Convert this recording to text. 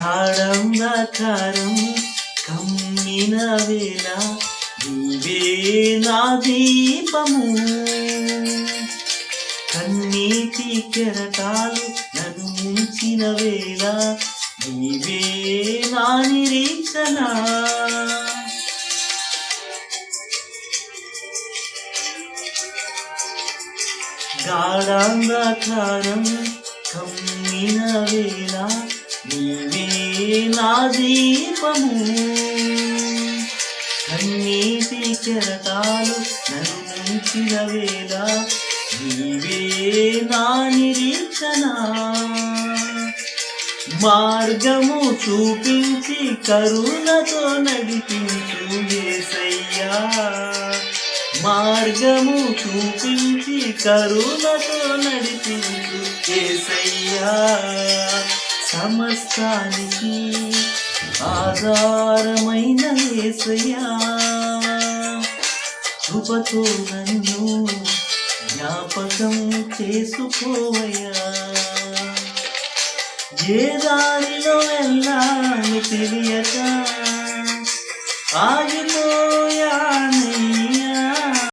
ఆడంధకారం కమ్మిన వేళ నీవే నా దీపము, కన్నీటి కెరటాలు నన్ను ముంచిన వేళ నీవే నా నిరీక్షణ. గాఢాంధకారం కమ్మిన వేళ నీవే నా దీపము, కన్నీటి కెరటాలు నన్ను ముంచిన వేళ నీవే నా నిరీక్షణ. మార్గము చూపించి కరుణతో నడిపించు యేసయ్యా, మార్గము చూపించి కరుణతో నడిపించు యేసయ్యా. సమస్తానికి ఆధారమైన యేసయ్యా, కృపతో నన్ను జ్ఞాపకం చేసుకోవయ్యా. ఏ దారిలో వెళ్ళాలి తెలియక ఆగిపోయానయ్యా,